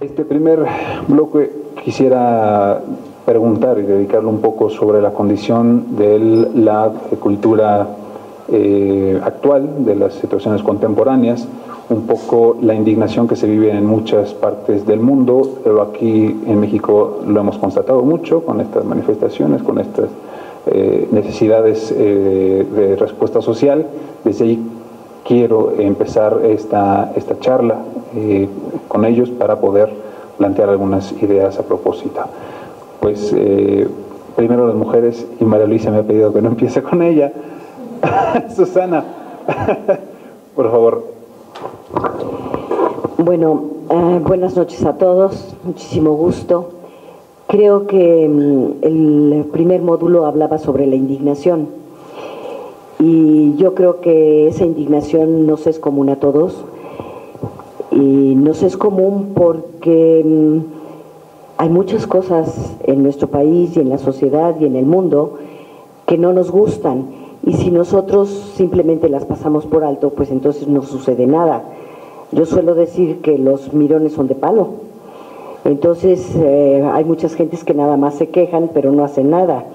Este primer bloque quisiera preguntar y dedicarlo un poco sobre la condición de la cultura actual, de las situaciones contemporáneas, un poco la indignación que se vive en muchas partes del mundo, pero aquí en México lo hemos constatado mucho con estas manifestaciones, con estas necesidades de respuesta social. Desde ahí quiero empezar esta charla con ellos para poder plantear algunas ideas a propósito. Pues primero las mujeres, y María Luisa me ha pedido que no empiece con ella. Susana, por favor. Bueno, buenas noches a todos, muchísimo gusto. Creo que el primer módulo hablaba sobre la indignación y yo creo que esa indignación nos es común a todos y nos es común porque hay muchas cosas en nuestro país y en la sociedad y en el mundo que no nos gustan, y si nosotros simplemente las pasamos por alto, pues entonces no sucede nada. Yo suelo decir que los mirones son de palo. Entonces hay muchas gentes que nada más se quejan pero no hacen nada.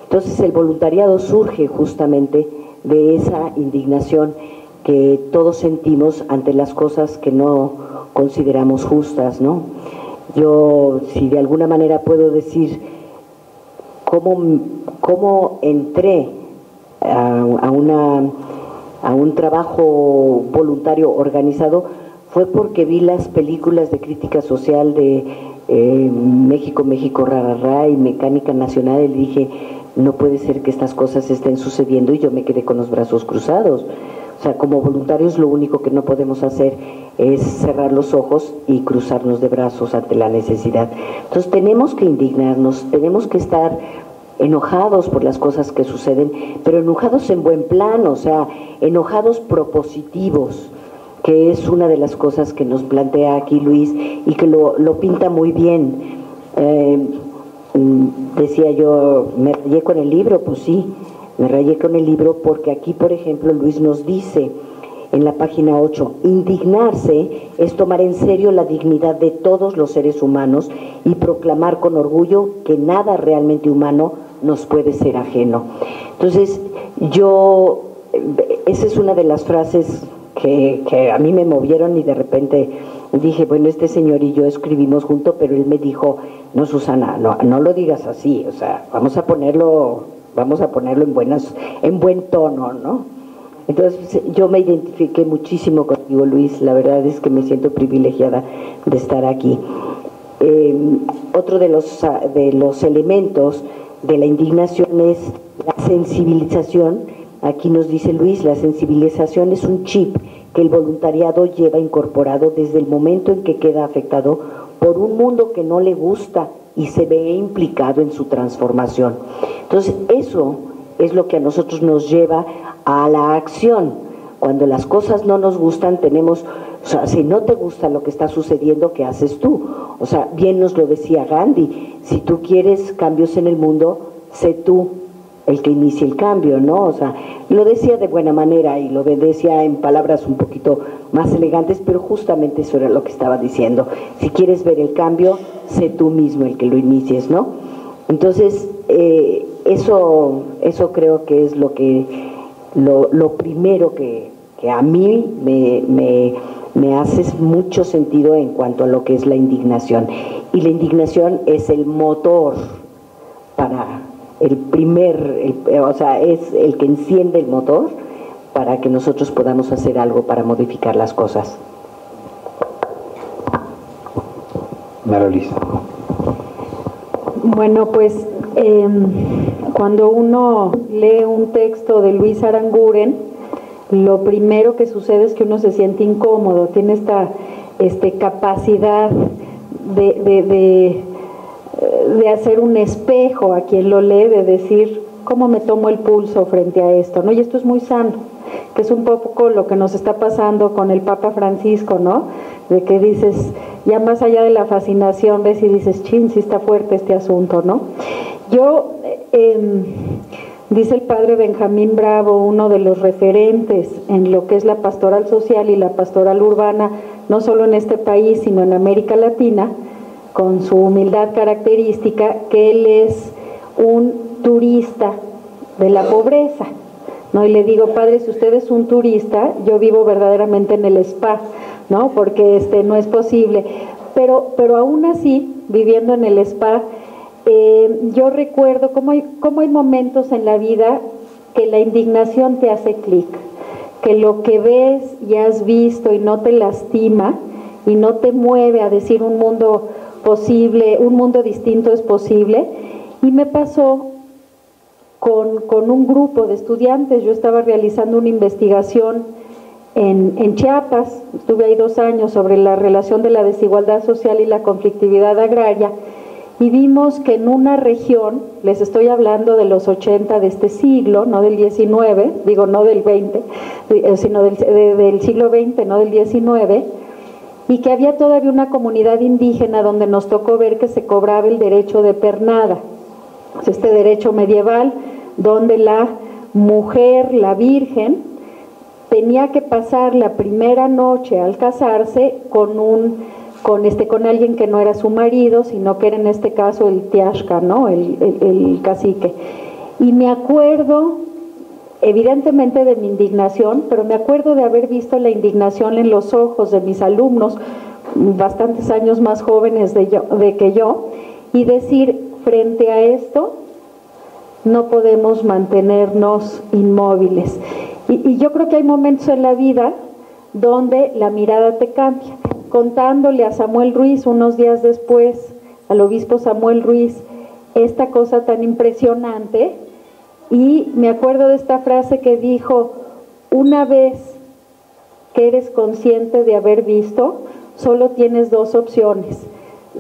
Entonces el voluntariado surge justamente de esa indignación que todos sentimos ante las cosas que no consideramos justas, ¿no? Yo, si de alguna manera puedo decir cómo entré a un trabajo voluntario organizado, fue porque vi las películas de crítica social de México, México, Rarará y Mecánica Nacional, y dije, no puede ser que estas cosas estén sucediendo, y yo me quedé con los brazos cruzados. O sea, como voluntarios lo único que no podemos hacer es cerrar los ojos y cruzarnos de brazos ante la necesidad. Entonces tenemos que indignarnos, tenemos que estar enojados por las cosas que suceden, pero enojados en buen plan, o sea, enojados propositivos, que es una de las cosas que nos plantea aquí Luis y que lo pinta muy bien. Decía yo, ¿me rayé con el libro? Pues sí, me rayé con el libro porque aquí, por ejemplo, Luis nos dice en la página 8, indignarse es tomar en serio la dignidad de todos los seres humanos y proclamar con orgullo que nada realmente humano nos puede ser ajeno. Entonces, esa es una de las frases que a mí me movieron, y de repente dije, bueno, este señor y yo escribimos juntos, pero él me dijo, no, Susana, no lo digas así, o sea, vamos a ponerlo en buen tono, ¿no? Entonces yo me identifiqué muchísimo contigo, Luis, la verdad es que me siento privilegiada de estar aquí. Otro de los elementos de la indignación es la sensibilización. Aquí nos dice Luis, la sensibilización es un chip que el voluntariado lleva incorporado desde el momento en que queda afectado por un mundo que no le gusta y se ve implicado en su transformación. Entonces eso es lo que a nosotros nos lleva a la acción. Cuando las cosas no nos gustan, o sea, si no te gusta lo que está sucediendo, ¿qué haces tú? O sea, bien nos lo decía Gandhi, si tú quieres cambios en el mundo, sé tú el que inicie el cambio, ¿no? O sea, lo decía de buena manera y lo decía en palabras un poquito más elegantes, pero justamente eso era lo que estaba diciendo. Si quieres ver el cambio, sé tú mismo el que lo inicies, ¿no? Entonces, eso creo que es lo primero que a mí me hace mucho sentido en cuanto a lo que es la indignación. Y la indignación es el motor para o sea, es el que enciende el motor para que nosotros podamos hacer algo para modificar las cosas. María Luisa. Bueno, pues cuando uno lee un texto de Luis Aranguren, lo primero que sucede es que uno se siente incómodo, tiene esta capacidad de hacer un espejo a quien lo lee, de decir, ¿cómo me tomo el pulso frente a esto? ¿No? Y esto es muy sano, que es un poco lo que nos está pasando con el Papa Francisco, ¿no? De que dices, ya más allá de la fascinación, ves y dices, chin, sí está fuerte este asunto, ¿no? Yo, dice el padre Benjamín Bravo, uno de los referentes en lo que es la pastoral social y la pastoral urbana no solo en este país, sino en América Latina, con su humildad característica, que él es un turista de la pobreza, ¿no? Y le digo, padre, si usted es un turista, yo vivo verdaderamente en el spa, ¿no? Porque no es posible. Pero aún así, viviendo en el spa, yo recuerdo cómo hay momentos en la vida que la indignación te hace clic, que lo que ves y has visto y no te lastima y no te mueve a decir un mundo posible, un mundo distinto es posible. Y me pasó con un grupo de estudiantes. Yo estaba realizando una investigación en Chiapas, estuve ahí 2 años, sobre la relación de la desigualdad social y la conflictividad agraria, y vimos que en una región, les estoy hablando de los 80 de este siglo, no del 19, digo no del 20, sino del siglo 20, no del 19, y que había todavía una comunidad indígena donde nos tocó ver que se cobraba el derecho de pernada, este derecho medieval donde la mujer, la virgen, tenía que pasar la primera noche al casarse con alguien que no era su marido, sino que era en este caso el tiashka, ¿no? el cacique. Y me acuerdo, evidentemente, de mi indignación, pero me acuerdo de haber visto la indignación en los ojos de mis alumnos, bastantes años más jóvenes de que yo, y decir, frente a esto, no podemos mantenernos inmóviles. Y yo creo que hay momentos en la vida donde la mirada te cambia. Contándole a Samuel Ruiz unos días después, al obispo Samuel Ruiz, esta cosa tan impresionante, y me acuerdo de esta frase que dijo: una vez que eres consciente de haber visto, solo tienes 2 opciones: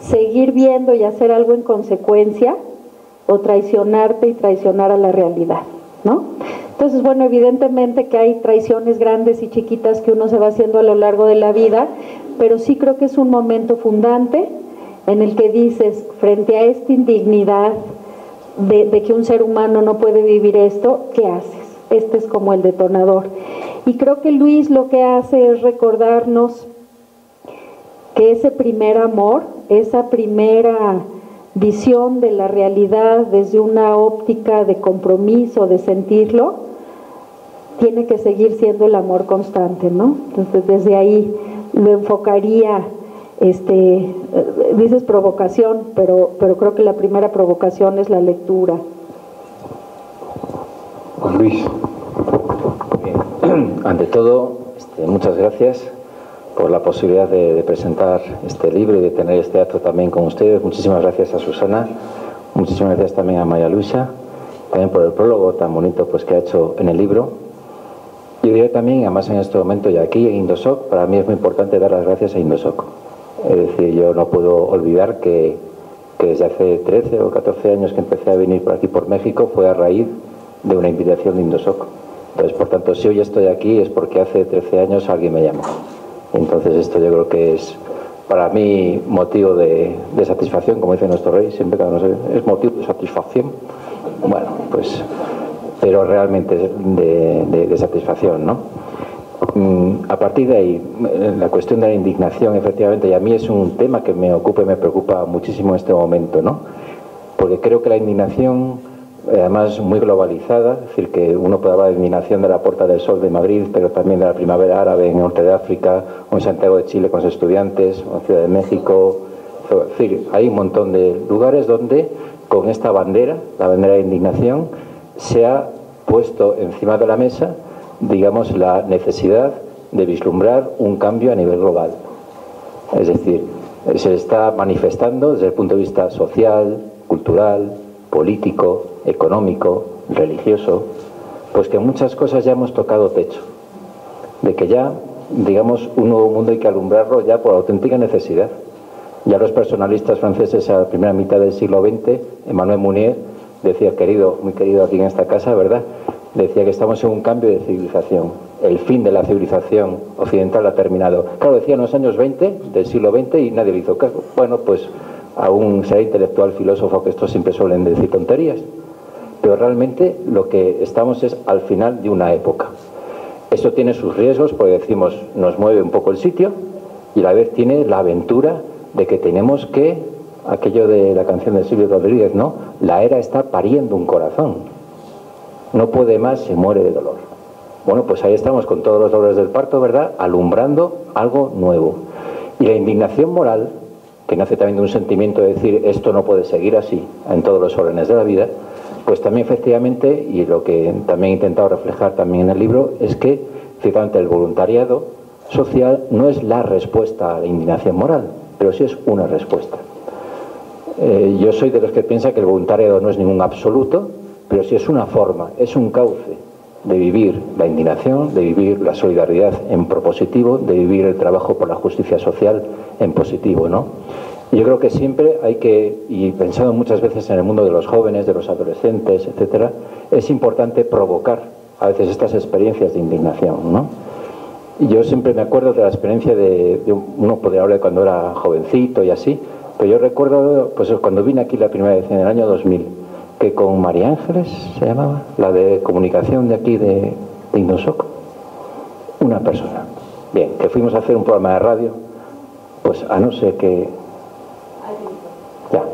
seguir viendo y hacer algo en consecuencia, o traicionarte y traicionar a la realidad, ¿no? Entonces, bueno, evidentemente que hay traiciones grandes y chiquitas que uno se va haciendo a lo largo de la vida, pero sí creo que es un momento fundante en el que dices, frente a esta indignidad de que un ser humano no puede vivir esto, ¿qué haces? Este es como el detonador. Y creo que Luis lo que hace es recordarnos que ese primer amor, esa primera visión de la realidad desde una óptica de compromiso, de sentirlo, tiene que seguir siendo el amor constante, ¿no? Entonces, desde ahí lo enfocaría, dices provocación, pero creo que la primera provocación es la lectura. Juan Luis. Bien. Ante todo, muchas gracias por la posibilidad de presentar este libro y de tener este acto también con ustedes. Muchísimas gracias a Susana, muchísimas gracias también a María Luisa, también por el prólogo tan bonito pues que ha hecho en el libro. Yo diría también, además en este momento y aquí en Indosoc, para mí es muy importante dar las gracias a Indosoc. Es decir, yo no puedo olvidar que desde hace 13 o 14 años que empecé a venir por aquí por México fue a raíz de una invitación de Indosoc. Entonces, por tanto, si hoy estoy aquí es porque hace 13 años alguien me llamó. Entonces esto yo creo que es para mí motivo de satisfacción, como dice nuestro rey, siempre que es motivo de satisfacción. Bueno, pues, pero realmente de satisfacción, ¿no? A partir de ahí, la cuestión de la indignación, efectivamente, y a mí es un tema que me ocupa y me preocupa muchísimo en este momento, ¿no? Porque creo que la indignación, además muy globalizada, es decir, que uno puede hablar de indignación de la Puerta del Sol de Madrid, pero también de la primavera árabe en el norte de África, o en Santiago de Chile con los estudiantes, o en Ciudad de México. Es decir, hay un montón de lugares donde con esta bandera, la bandera de indignación, se ha puesto encima de la mesa, digamos, la necesidad de vislumbrar un cambio a nivel global. Es decir, se está manifestando desde el punto de vista social, cultural, político, económico, religioso, pues que en muchas cosas ya hemos tocado techo, de que ya, digamos, un nuevo mundo hay que alumbrarlo ya por auténtica necesidad. Ya los personalistas franceses a la primera mitad del siglo XX, Emmanuel Mounier decía, muy querido aquí en esta casa, ¿verdad?, decía que estamos en un cambio de civilización, el fin de la civilización occidental ha terminado. Claro, decía en los años 20 del siglo XX y nadie le hizo caso. Bueno, pues aún será intelectual, filósofo, que estos siempre suelen decir tonterías, pero realmente lo que estamos es al final de una época. Esto tiene sus riesgos, porque decimos, nos mueve un poco el sitio, y a la vez tiene la aventura de que tenemos que, aquello de la canción de Silvio Rodríguez, ¿no? La era está pariendo un corazón, no puede más, se muere de dolor. Bueno, pues ahí estamos con todos los dolores del parto, ¿verdad?, alumbrando algo nuevo. Y la indignación moral, que nace también de un sentimiento de decir esto no puede seguir así en todos los órdenes de la vida, pues también efectivamente, y lo que también he intentado reflejar también en el libro, es que efectivamente el voluntariado social no es la respuesta a la indignación moral, pero sí es una respuesta. Yo soy de los que piensa que el voluntariado no es ningún absoluto, pero sí es una forma, es un cauce de vivir la indignación, de vivir la solidaridad en propositivo, de vivir el trabajo por la justicia social en positivo, ¿no? Yo creo que siempre hay que, y pensando muchas veces en el mundo de los jóvenes, de los adolescentes, etcétera, es importante provocar a veces estas experiencias de indignación, ¿no? Y yo siempre me acuerdo de la experiencia uno podría hablar de cuando era jovencito y así, pero yo recuerdo, pues cuando vine aquí la primera vez, en el año 2000, que con María Ángeles, se llamaba, la de comunicación de aquí de Indosoc, una persona, bien, que fuimos a hacer un programa de radio, pues a no ser que, ya,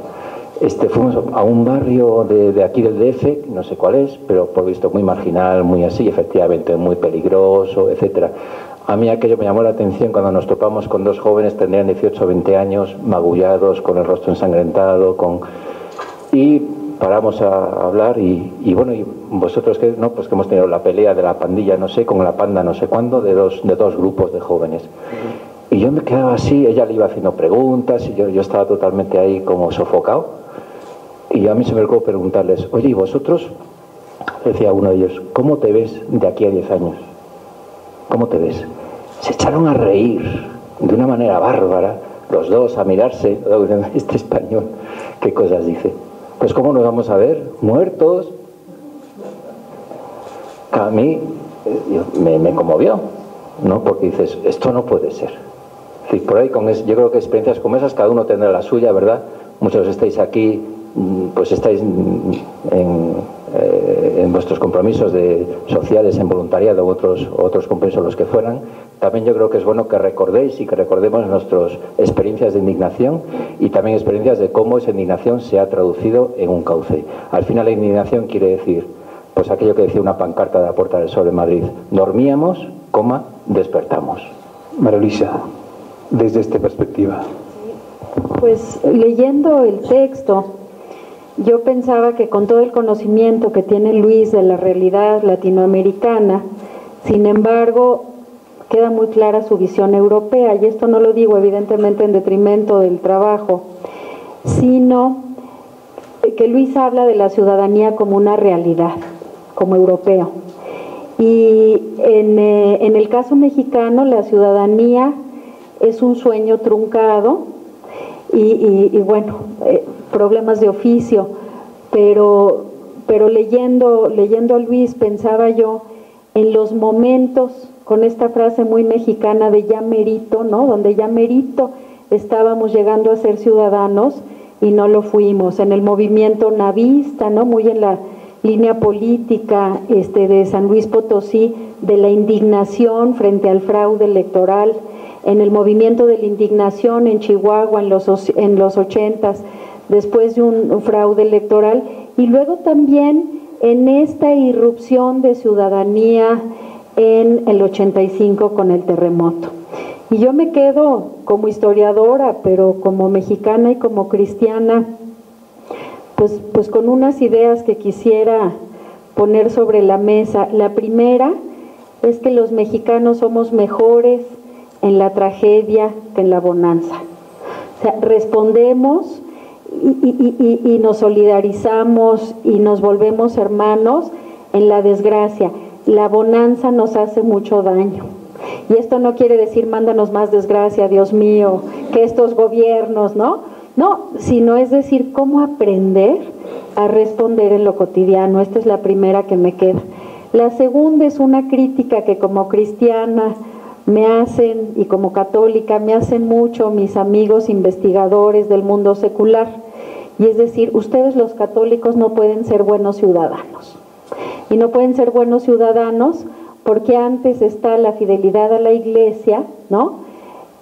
fuimos a un barrio de aquí del DF, no sé cuál es, pero por visto muy marginal, muy así, efectivamente, muy peligroso, etcétera. A mí aquello me llamó la atención cuando nos topamos con dos jóvenes, tendrían 18 o 20 años, magullados, con el rostro ensangrentado, y paramos a hablar y bueno, y vosotros que no, pues que hemos tenido la pelea de la pandilla, no sé, con la panda no sé cuándo, de dos grupos de jóvenes. Y yo me quedaba así, ella le iba haciendo preguntas y yo estaba totalmente ahí como sofocado. Y a mí se me ocurrió preguntarles, oye, ¿y vosotros? Decía uno de ellos, ¿cómo te ves de aquí a 10 años? ¿Cómo te ves? Se echaron a reír de una manera bárbara, los dos a mirarse, este español, ¿qué cosas dice? Pues ¿cómo nos vamos a ver? ¿Muertos? A mí me conmovió, ¿no? Porque dices, esto no puede ser. Es decir, por ahí, yo creo que experiencias como esas, cada uno tendrá la suya, ¿verdad? Muchos estáis aquí, pues estáis en vuestros compromisos sociales, en voluntariado, u otros compromisos, los que fueran. También yo creo que es bueno que recordéis y que recordemos nuestras experiencias de indignación y también experiencias de cómo esa indignación se ha traducido en un cauce. Al final la indignación quiere decir, pues aquello que decía una pancarta de la Puerta del Sol de Madrid, dormíamos, despertamos. María Luisa, desde esta perspectiva. Pues leyendo el texto, yo pensaba que con todo el conocimiento que tiene Luis de la realidad latinoamericana, sin embargo, queda muy clara su visión europea, y esto no lo digo evidentemente en detrimento del trabajo, sino que Luis habla de la ciudadanía como una realidad, como europeo. Y en el caso mexicano, la ciudadanía es un sueño truncado y bueno, problemas de oficio, pero leyendo a Luis pensaba yo en los momentos, con esta frase muy mexicana de ya merito, ¿no? Donde ya merito estábamos llegando a ser ciudadanos y no lo fuimos, en el movimiento navista, ¿no? Muy en la línea política de San Luis Potosí, de la indignación frente al fraude electoral, en el movimiento de la indignación en Chihuahua en los 80s, después de un fraude electoral, y luego también en esta irrupción de ciudadanía en el 85 con el terremoto. Y yo me quedo como historiadora, pero como mexicana y como cristiana, pues con unas ideas que quisiera poner sobre la mesa. La primera es que los mexicanos somos mejores en la tragedia que en la bonanza. O sea, respondemos y nos solidarizamos y nos volvemos hermanos en la desgracia. La bonanza nos hace mucho daño. Y esto no quiere decir mándanos más desgracia, Dios mío, que estos gobiernos, ¿no? No, sino es decir, cómo aprender a responder en lo cotidiano. Esta es la primera que me queda. La segunda es una crítica que como cristiana me hacen, y como católica me hacen mucho mis amigos investigadores del mundo secular. Y es decir, ustedes los católicos no pueden ser buenos ciudadanos. Y no pueden ser buenos ciudadanos porque antes está la fidelidad a la Iglesia, ¿no?,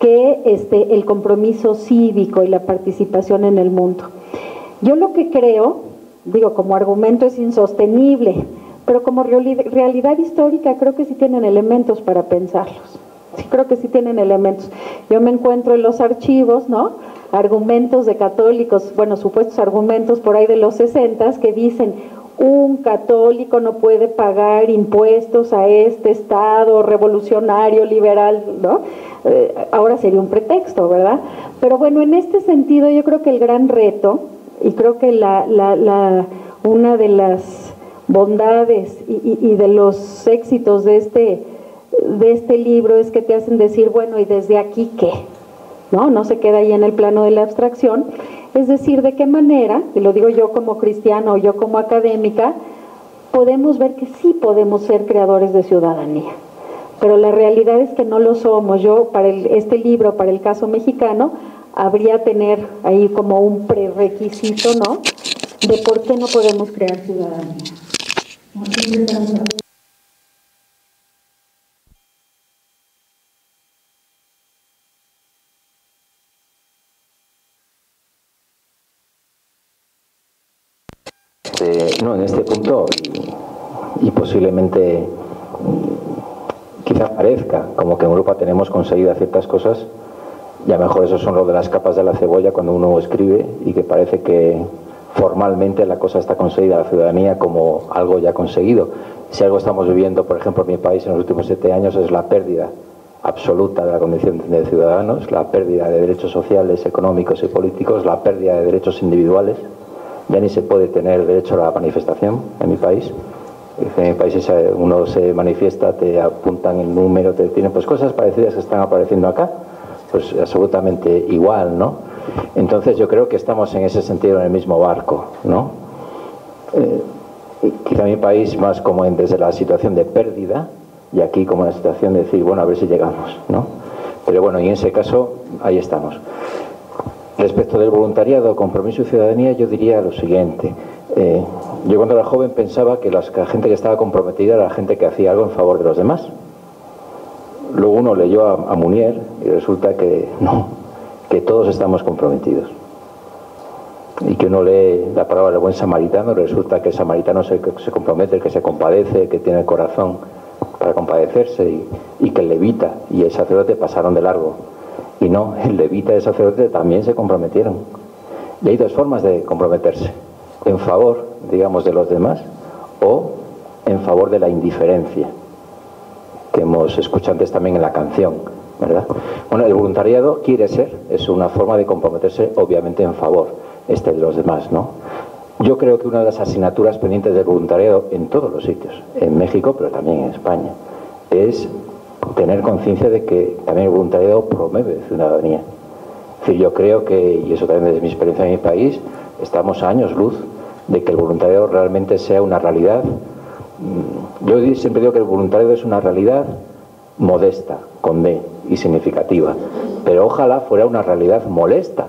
que el compromiso cívico y la participación en el mundo. Yo lo que creo, digo, como argumento es insostenible, pero como realidad histórica creo que sí tienen elementos para pensarlos. Sí creo que sí tienen elementos. Yo me encuentro en los archivos, ¿no?, argumentos de católicos, bueno, supuestos argumentos por ahí de los 60 que dicen: un católico no puede pagar impuestos a este Estado revolucionario, liberal, ¿no? Ahora sería un pretexto, ¿verdad? Pero bueno, en este sentido yo creo que el gran reto, y creo que una de las bondades y de los éxitos de este libro es que te hacen decir, bueno, ¿y desde aquí qué? No se queda ahí en el plano de la abstracción, es decir, de qué manera, y lo digo yo como cristiana o yo como académica, podemos ver que sí podemos ser creadores de ciudadanía, pero la realidad es que no lo somos. Yo para este libro, para el caso mexicano, habría tener ahí como un prerequisito, ¿no?, de por qué no podemos crear ciudadanía. No, en este punto, y posiblemente quizá parezca como que en Europa tenemos conseguidas ciertas cosas, y a lo mejor eso son lo de las capas de la cebolla cuando uno escribe, y que parece que formalmente la cosa está conseguida, la ciudadanía como algo ya conseguido. Si algo estamos viviendo, por ejemplo, en mi país en los últimos 7 años, es la pérdida absoluta de la condición de ciudadanos, la pérdida de derechos sociales, económicos y políticos, la pérdida de derechos individuales. Ya ni se puede tener derecho a la manifestación en mi país. En mi país uno se manifiesta, te apuntan el número, te tienen pues cosas parecidas que están apareciendo acá, pues absolutamente igual, ¿no? Entonces yo creo que estamos en ese sentido en el mismo barco, ¿no? Quizá mi país más como desde la situación de pérdida, y aquí como la situación de decir, bueno, a ver si llegamos, ¿no? Pero bueno, y en ese caso, ahí estamos. Respecto del voluntariado, compromiso y ciudadanía, yo diría lo siguiente. Yo cuando era joven pensaba que la gente que estaba comprometida era la gente que hacía algo en favor de los demás. Luego uno leyó a Munier y resulta que no, que todos estamos comprometidos. Y que uno lee la palabra del buen samaritano y resulta que el samaritano se compromete, el que se compadece, el que tiene el corazón para compadecerse, y que el levita y el sacerdote pasaron de largo. Y no, el levita y el sacerdote también se comprometieron. Y hay dos formas de comprometerse: en favor, digamos, de los demás, o en favor de la indiferencia, que hemos escuchado antes también en la canción, ¿verdad? Bueno, el voluntariado es una forma de comprometerse, obviamente, en favor de los demás, ¿no? Yo creo que una de las asignaturas pendientes del voluntariado en todos los sitios, en México, pero también en España, es tener conciencia de que también el voluntariado promueve ciudadanía. Es decir, yo creo que, y eso también desde mi experiencia en mi país, estamos a años luz de que el voluntariado realmente sea una realidad. Yo siempre digo que el voluntariado es una realidad modesta, con D, y significativa, pero ojalá fuera una realidad molesta,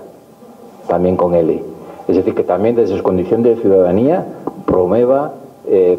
también con L. Es decir, que también desde su condición de ciudadanía promueva,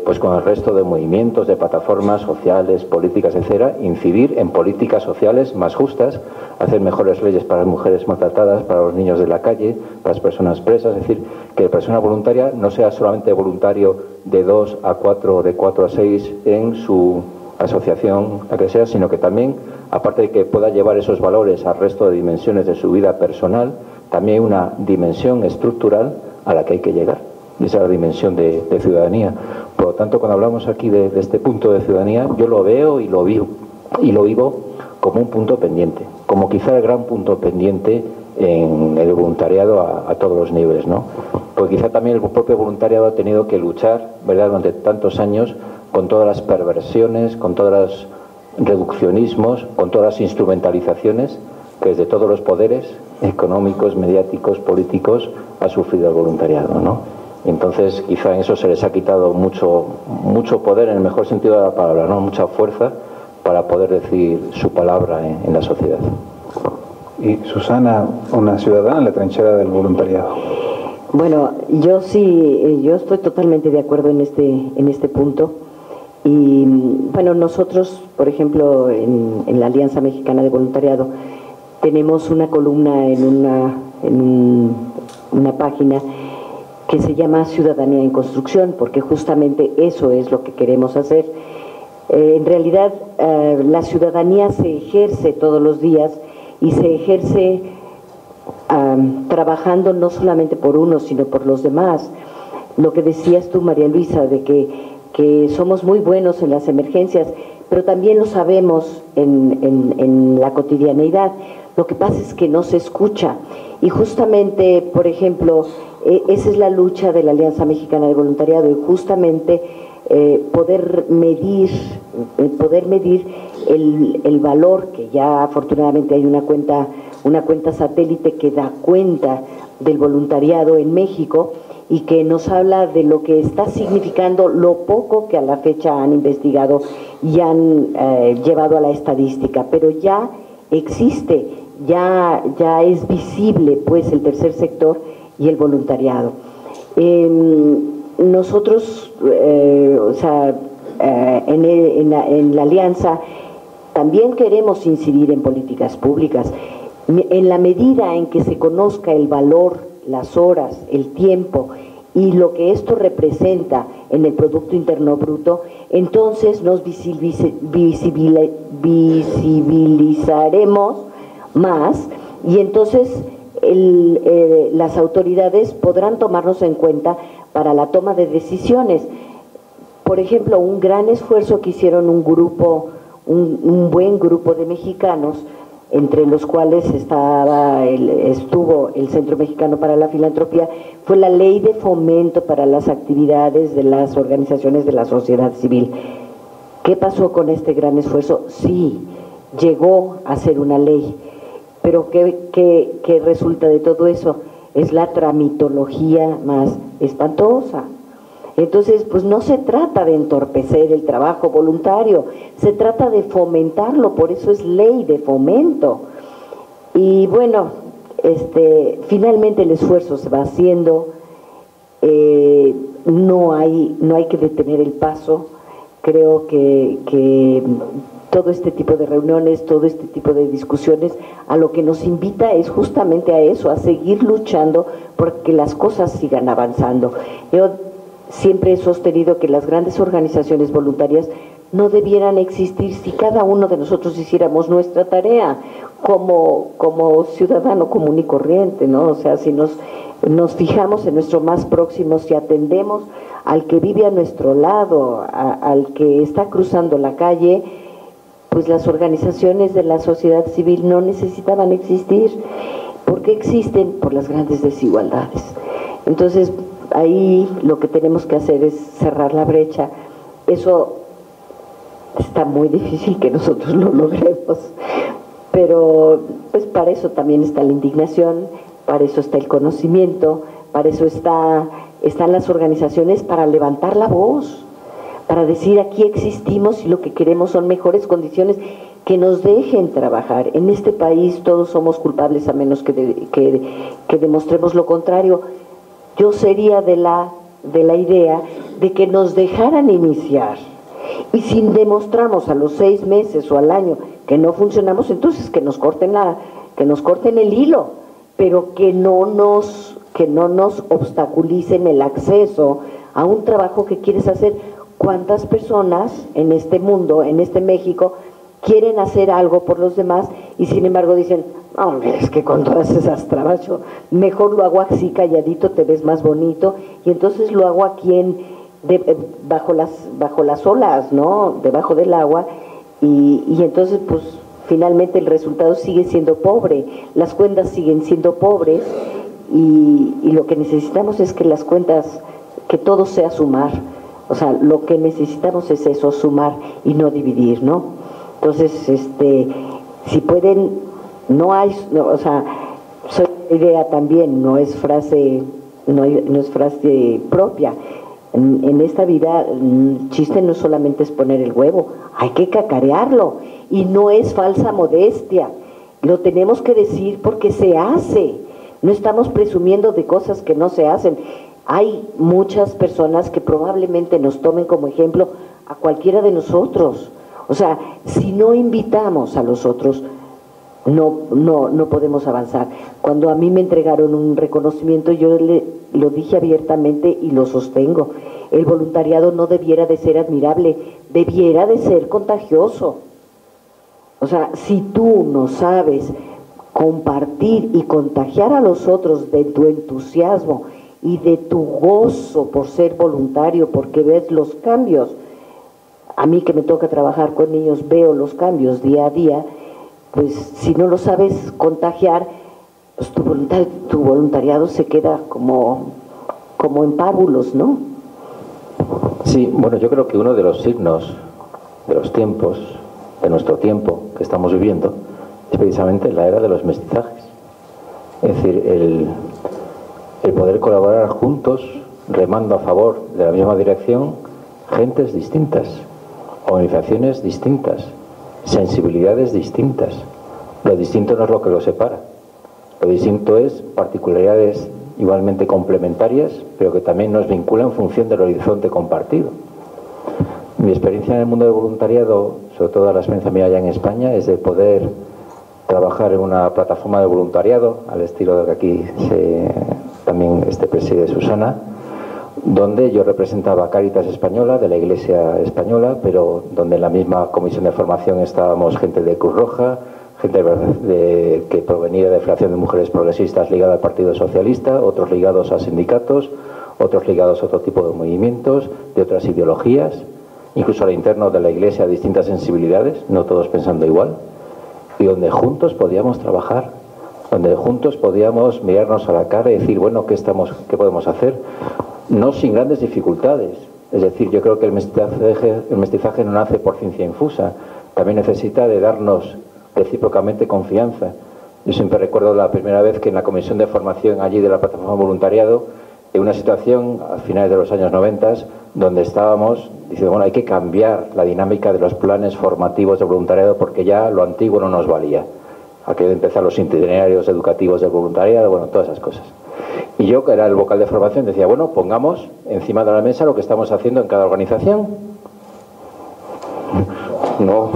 pues con el resto de movimientos, de plataformas sociales, políticas, etcétera, incidir en políticas sociales más justas, hacer mejores leyes para las mujeres maltratadas, para los niños de la calle, para las personas presas. Es decir, que la persona voluntaria no sea solamente voluntario de 2 a 4 o de 4 a 6 en su asociación, la que sea, sino que también, aparte de que pueda llevar esos valores al resto de dimensiones de su vida personal, también hay una dimensión estructural a la que hay que llegar. Y esa es la dimensión de ciudadanía. Por lo tanto, cuando hablamos aquí de este punto de ciudadanía, yo lo veo y lo vivo como un punto pendiente, como quizá el gran punto pendiente en el voluntariado a todos los niveles, ¿no? Porque quizá también el propio voluntariado ha tenido que luchar, ¿verdad?, durante tantos años con todas las perversiones, con todos los reduccionismos, con todas las instrumentalizaciones que desde todos los poderes económicos, mediáticos, políticos ha sufrido el voluntariado, ¿no? Entonces quizá en eso se les ha quitado mucho poder, en el mejor sentido de la palabra, ¿no?, mucha fuerza para poder decir su palabra en la sociedad. Y Susana, una ciudadana en la trinchera del voluntariado. Bueno, yo sí, yo estoy totalmente de acuerdo en este punto. Y bueno, nosotros, por ejemplo, en la Alianza Mexicana de Voluntariado, tenemos una columna en una página que se llama Ciudadanía en Construcción, porque justamente eso es lo que queremos hacer. En realidad, la ciudadanía se ejerce todos los días y se ejerce trabajando no solamente por uno, sino por los demás. Lo que decías tú, María Luisa, de que somos muy buenos en las emergencias, pero también lo sabemos en la cotidianeidad. Lo que pasa es que no se escucha. Y justamente, por ejemplo, esa es la lucha de la Alianza Mexicana de Voluntariado, y justamente poder medir el valor, que ya afortunadamente hay una cuenta satélite que da cuenta del voluntariado en México y que nos habla de lo que está significando, lo poco que a la fecha han investigado y han llevado a la estadística, pero ya existe, ya es visible pues el tercer sector y el voluntariado. Nosotros, en la Alianza también queremos incidir en políticas públicas. En la medida en que se conozca el valor, las horas, el tiempo y lo que esto representa en el Producto Interno Bruto, entonces nos visibilizaremos más, y entonces las autoridades podrán tomarnos en cuenta para la toma de decisiones. Por ejemplo, un gran esfuerzo que hicieron un buen grupo de mexicanos, entre los cuales estuvo el Centro Mexicano para la Filantropía, fue la Ley de Fomento para las Actividades de las Organizaciones de la Sociedad Civil. ¿Qué pasó con este gran esfuerzo? Sí, llegó a ser una ley, pero ¿qué resulta de todo eso? Es la tramitología más espantosa. Entonces, pues no se trata de entorpecer el trabajo voluntario, se trata de fomentarlo, por eso es ley de fomento. Y bueno, finalmente el esfuerzo se va haciendo, no hay que detener el paso. Creo que todo este tipo de reuniones, todo este tipo de discusiones, a lo que nos invita es justamente a eso, a seguir luchando porque las cosas sigan avanzando. Yo siempre he sostenido que las grandes organizaciones voluntarias no debieran existir si cada uno de nosotros hiciéramos nuestra tarea como ciudadano común y corriente, ¿no? O sea, si nos fijamos en nuestro más próximo, si atendemos al que vive a nuestro lado, al que está cruzando la calle, pues las organizaciones de la sociedad civil no necesitaban existir. ¿Por qué existen? Por las grandes desigualdades. Entonces, ahí lo que tenemos que hacer es cerrar la brecha. Eso está muy difícil que nosotros lo logremos, pero pues para eso también está la indignación, para eso está el conocimiento, para eso están las organizaciones, para levantar la voz, para decir aquí existimos y lo que queremos son mejores condiciones que nos dejen trabajar. En este país todos somos culpables a menos que demostremos lo contrario. Yo sería de la idea de que nos dejaran iniciar, y si demostramos a los 6 meses o al año que no funcionamos, entonces que nos corten el hilo, pero que no nos obstaculicen el acceso a un trabajo que quieres hacer. ¿Cuántas personas en este mundo, en este México, quieren hacer algo por los demás y sin embargo dicen, hombre, es que con todas esas trabas yo mejor lo hago así calladito, te ves más bonito, y entonces lo hago aquí bajo las olas, ¿no? Debajo del agua, y entonces pues finalmente el resultado sigue siendo pobre, las cuentas siguen siendo pobres, y lo que necesitamos es que las cuentas, que todo sea sumar. O sea, lo que necesitamos es eso, sumar y no dividir, ¿no? Entonces, si pueden, o sea, soy idea también, no es frase propia. En esta vida, el chiste no solamente es poner el huevo, hay que cacarearlo, y no es falsa modestia, lo tenemos que decir porque se hace, no estamos presumiendo de cosas que no se hacen. Hay muchas personas que probablemente nos tomen como ejemplo a cualquiera de nosotros. O sea, si no invitamos a los otros, no podemos avanzar. Cuando a mí me entregaron un reconocimiento, yo lo dije abiertamente y lo sostengo. El voluntariado no debiera de ser admirable, debiera de ser contagioso. O sea, si tú no sabes compartir y contagiar a los otros de tu entusiasmo y de tu gozo por ser voluntario, porque ves los cambios, a mí que me toca trabajar con niños, veo los cambios día a día, pues si no lo sabes contagiar, pues tu voluntariado se queda como en párvulos, ¿no? Sí, bueno, yo creo que uno de los signos de los tiempos, de nuestro tiempo que estamos viviendo, es precisamente la era de los mestizajes. Es decir, el poder colaborar juntos, remando a favor de la misma dirección, gentes distintas, organizaciones distintas, sensibilidades distintas. Lo distinto no es lo que lo separa. Lo distinto es particularidades igualmente complementarias, pero que también nos vinculan en función del horizonte compartido. Mi experiencia en el mundo del voluntariado, sobre todo la experiencia mía allá en España, es de poder trabajar en una plataforma de voluntariado, al estilo de que aquí también preside Susana, donde yo representaba a Cáritas Española, de la Iglesia Española, pero donde en la misma comisión de formación estábamos gente de Cruz Roja, gente que provenía de la Federación de Mujeres Progresistas ligada al Partido Socialista, otros ligados a sindicatos, otros ligados a otro tipo de movimientos, de otras ideologías, incluso al interno de la Iglesia distintas sensibilidades, no todos pensando igual, y donde juntos podíamos trabajar, donde juntos podíamos mirarnos a la cara y decir, bueno, ¿qué podemos hacer? No sin grandes dificultades. Es decir, yo creo que el mestizaje no nace por ciencia infusa, también necesita de darnos recíprocamente confianza. Yo siempre recuerdo la primera vez que en la comisión de formación allí de la plataforma voluntariado, en una situación a finales de los años 90, donde estábamos diciendo, bueno, hay que cambiar la dinámica de los planes formativos de voluntariado porque ya lo antiguo no nos valía. Hay que empezar los itinerarios educativos del voluntariado, bueno, todas esas cosas. Y yo, que era el vocal de formación, decía, bueno, pongamos encima de la mesa lo que estamos haciendo en cada organización. No,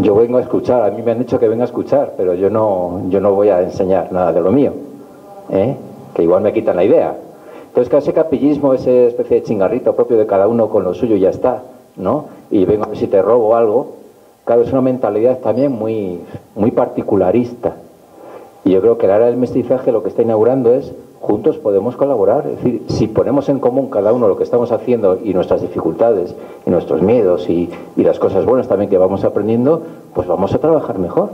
yo vengo a escuchar, a mí me han dicho que venga a escuchar, pero yo no voy a enseñar nada de lo mío, que igual me quitan la idea. Entonces, que ese capillismo, esa especie de chingarrito propio de cada uno con lo suyo y ya está, ¿no? Y vengo a ver si te robo algo, claro, es una mentalidad también muy particularista. Y yo creo que la era del mestizaje lo que está inaugurando es, juntos podemos colaborar, es decir, si ponemos en común cada uno lo que estamos haciendo y nuestras dificultades y nuestros miedos y las cosas buenas también que vamos aprendiendo, pues vamos a trabajar mejor.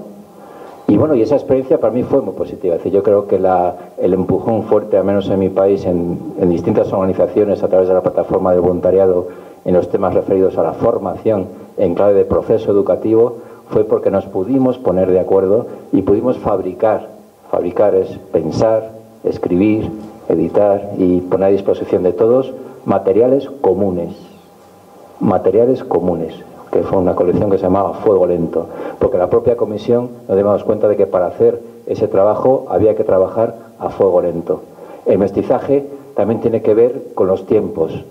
Y bueno, y esa experiencia para mí fue muy positiva. Es decir, yo creo que el empujón fuerte, al menos en mi país, en distintas organizaciones a través de la plataforma de voluntariado, en los temas referidos a la formación en clave de proceso educativo, fue porque nos pudimos poner de acuerdo y pudimos fabricar. Fabricar es pensar, escribir, editar y poner a disposición de todos materiales comunes, que fue una colección que se llamaba Fuego Lento, porque la propia comisión nos dimos cuenta de que para hacer ese trabajo había que trabajar a fuego lento. El mestizaje también tiene que ver con los tiempos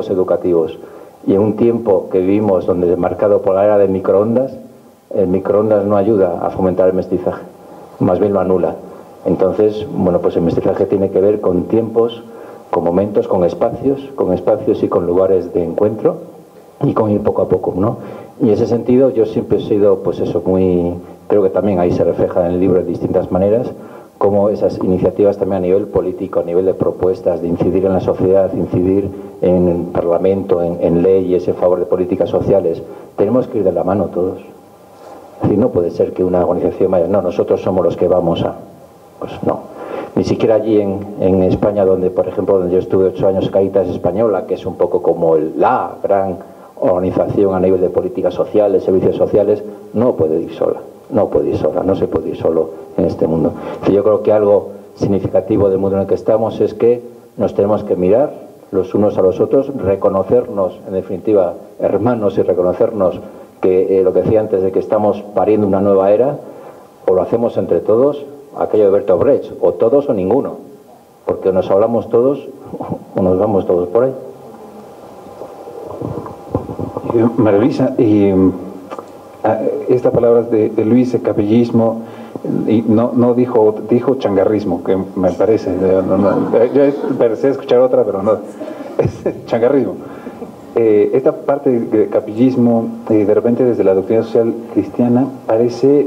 educativos, y en un tiempo que vivimos donde es marcado por la era del microondas, el microondas no ayuda a fomentar el mestizaje, más bien lo anula. Entonces, bueno, pues el mestizaje tiene que ver con tiempos, con momentos, con espacios y con lugares de encuentro, y con ir poco a poco, ¿no? Y en ese sentido yo siempre he sido, pues eso, creo que también ahí se refleja en el libro de distintas maneras, como esas iniciativas también a nivel político, a nivel de propuestas, de incidir en la sociedad, incidir en el Parlamento, en leyes en favor de políticas sociales, tenemos que ir de la mano todos. Es decir, no puede ser que una organización vaya, no, nosotros somos los que vamos a... Pues no. Ni siquiera allí en España, donde, por ejemplo, donde yo estuve 8 años, Cáritas Española, que es un poco como la gran organización a nivel de políticas sociales, servicios sociales, no puede ir sola, no se puede ir solo en este mundo. Yo creo que algo significativo del mundo en el que estamos es que nos tenemos que mirar los unos a los otros, reconocernos, en definitiva, hermanos, y reconocernos que lo que decía antes de que estamos pariendo una nueva era, o lo hacemos entre todos, aquello de Bertolt Brecht, o todos o ninguno, porque nos hablamos todos o nos vamos todos por ahí. María Luisa, Estas palabras de Luis, el capellismo, y no dijo changarrismo, que me parece, yo empecé a escuchar otra, pero no, es changarrismo. Esta parte del capellismo, de repente desde la doctrina social cristiana, parece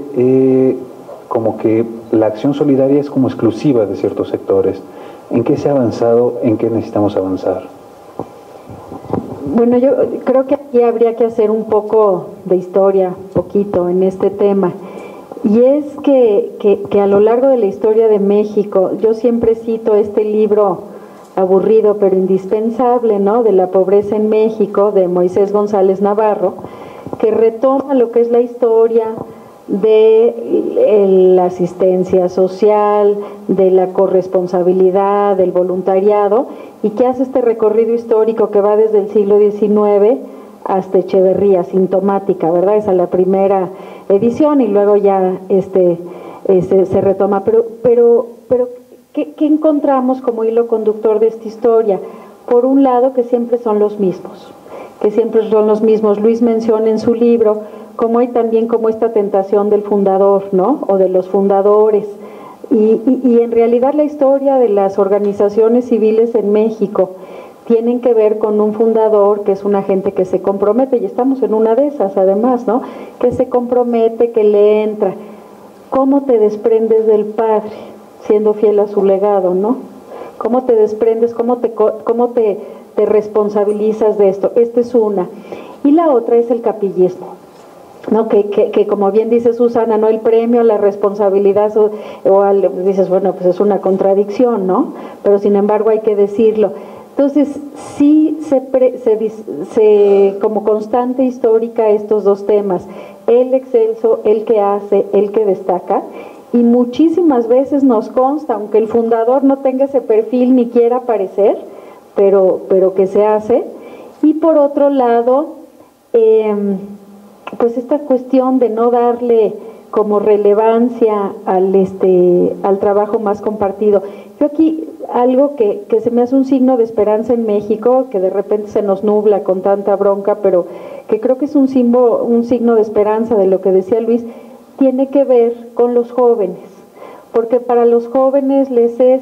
como que la acción solidaria es como exclusiva de ciertos sectores. ¿En qué se ha avanzado? ¿En qué necesitamos avanzar? Bueno, yo creo que aquí habría que hacer un poco de historia, poquito, en este tema. Y es que a lo largo de la historia de México, yo siempre cito este libro aburrido pero indispensable, ¿no?, de la pobreza en México, de Moisés González Navarro, que retoma lo que es la historia de la asistencia social, de la corresponsabilidad, del voluntariado, y que hace este recorrido histórico que va desde el siglo XIX hasta Echeverría, sintomática, ¿verdad? Esa es la primera edición y luego ya se retoma. Pero ¿qué encontramos como hilo conductor de esta historia? Por un lado, que siempre son los mismos. Luis menciona en su libro cómo hay también como esta tentación del fundador, ¿no?, o de los fundadores. Y en realidad la historia de las organizaciones civiles en México tienen que ver con un fundador que es una gente que se compromete, y estamos en una de esas además, ¿no?, que se compromete, que le entra. ¿Cómo te desprendes del padre siendo fiel a su legado, ¿no? ¿Cómo te desprendes, cómo te responsabilizas de esto? Esta es una. Y la otra es el capillismo, ¿no? Que como bien dice Susana, ¿no?, el premio a la responsabilidad, dices, bueno, pues es una contradicción, ¿no?, pero sin embargo hay que decirlo. Entonces sí como constante histórica estos dos temas, el excelso, el que hace, el que destaca, y muchísimas veces nos consta, aunque el fundador no tenga ese perfil ni quiera aparecer, pero que se hace. Y por otro lado, pues esta cuestión de no darle como relevancia al trabajo más compartido. Yo aquí algo que se me hace un signo de esperanza en México, que de repente se nos nubla con tanta bronca, pero que creo que es un signo de esperanza de lo que decía Luis, tiene que ver con los jóvenes, porque para los jóvenes les es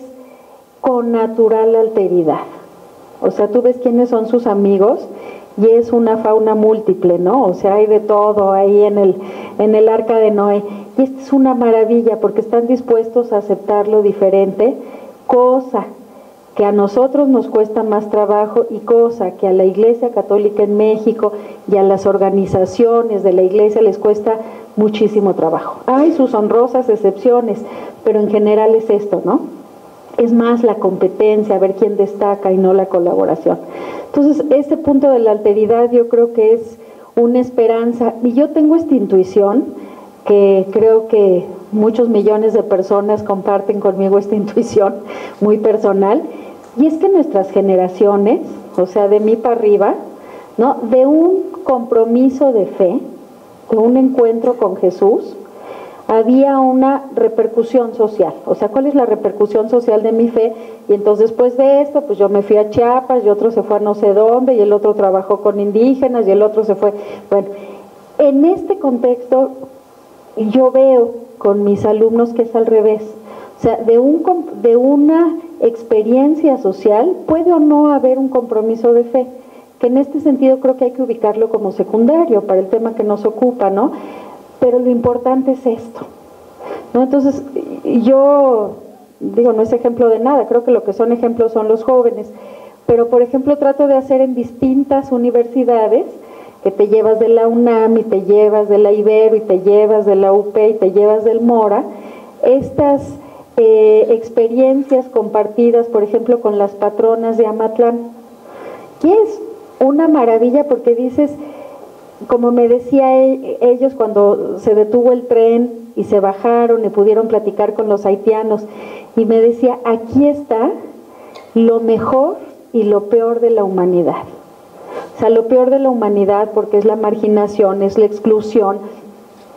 con natural alteridad. O sea, tú ves quiénes son sus amigos y es una fauna múltiple, ¿no? O sea, hay de todo ahí en el arca de Noé. Y esto es una maravilla porque están dispuestos a aceptar lo diferente, cosa que a nosotros nos cuesta más trabajo y cosa que a la Iglesia Católica en México y a las organizaciones de la Iglesia les cuesta muchísimo trabajo. Hay sus honrosas excepciones, pero en general es esto, ¿no? Es más la competencia, a ver quién destaca y no la colaboración. Entonces, este punto de la alteridad yo creo que es una esperanza, y yo tengo esta intuición, que creo que muchos millones de personas comparten conmigo esta intuición muy personal, y es que nuestras generaciones, o sea, de mí para arriba, ¿no?, de un compromiso de fe, de un encuentro con Jesús, había una repercusión social. O sea, ¿cuál es la repercusión social de mi fe? Y entonces después de esto, pues yo me fui a Chiapas, y otro se fue a no sé dónde, y el otro trabajó con indígenas, y el otro se fue. Bueno, en este contexto yo veo con mis alumnos que es al revés. O sea, de una experiencia social puede o no haber un compromiso de fe, que en este sentido creo que hay que ubicarlo como secundario para el tema que nos ocupa, ¿no? Pero lo importante es esto, ¿no? Entonces, yo digo, no es ejemplo de nada, creo que lo que son ejemplos son los jóvenes, pero por ejemplo trato de hacer en distintas universidades, que te llevas de la UNAM y te llevas de la Ibero y te llevas de la UP y te llevas del Mora, estas experiencias compartidas, por ejemplo, con las patronas de Amatlán, que es una maravilla porque dices, como me decía ellos cuando se detuvo el tren y se bajaron y pudieron platicar con los haitianos, y me decía, aquí está lo mejor y lo peor de la humanidad. O sea, lo peor de la humanidad porque es la marginación, es la exclusión,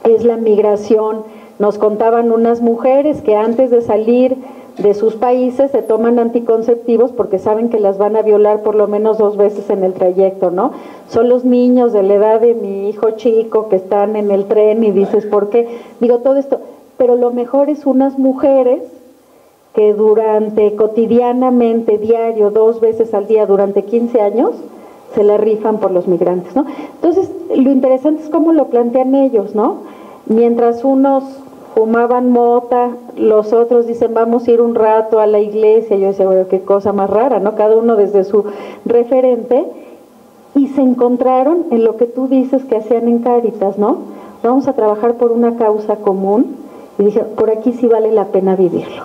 es la migración. Nos contaban unas mujeres que antes de salir de sus países se toman anticonceptivos porque saben que las van a violar por lo menos 2 veces en el trayecto, ¿no? Son los niños de la edad de mi hijo chico que están en el tren y dices, ¿por qué? Digo, todo esto, pero lo mejor es unas mujeres que cotidianamente, diario, 2 veces al día, durante 15 años, se la rifan por los migrantes, ¿no? Entonces, lo interesante es cómo lo plantean ellos, ¿no? Mientras unos fumaban mota, los otros dicen vamos a ir un rato a la iglesia, yo decía, bueno, qué cosa más rara, ¿no? Cada uno desde su referente, y se encontraron en lo que tú dices que hacían en Cáritas, ¿no? Vamos a trabajar por una causa común, y dije, por aquí sí vale la pena vivirlo.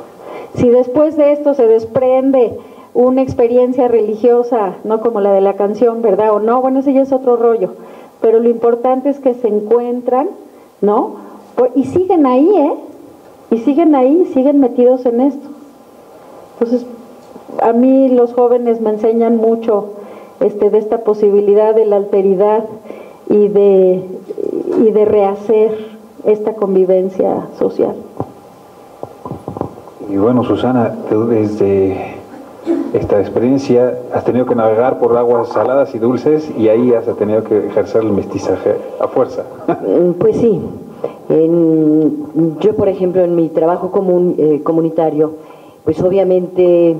Si después de esto se desprende una experiencia religiosa, no como la de la canción, ¿verdad? O no, bueno, ese ya es otro rollo, pero lo importante es que se encuentran, ¿no? Y siguen ahí, y siguen metidos en esto. Entonces, a mí los jóvenes me enseñan mucho de esta posibilidad de la alteridad y de rehacer esta convivencia social. Y bueno, Susana, tú desde esta experiencia has tenido que navegar por aguas saladas y dulces, y ahí has tenido que ejercer el mestizaje a fuerza. Pues sí. Yo, por ejemplo, en mi trabajo comunitario, pues obviamente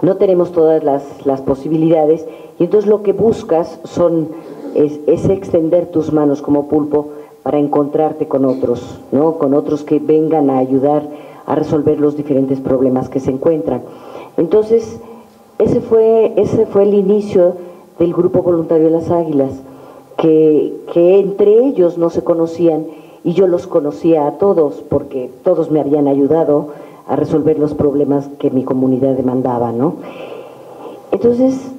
no tenemos todas las posibilidades, y entonces lo que buscas es extender tus manos como pulpo para encontrarte con otros, ¿no? Con otros que vengan a ayudar a resolver los diferentes problemas que se encuentran. Entonces, ese fue el inicio del Grupo Voluntario de las Águilas, que entre ellos no se conocían, y yo los conocía a todos porque todos me habían ayudado a resolver los problemas que mi comunidad demandaba, ¿no? Entonces,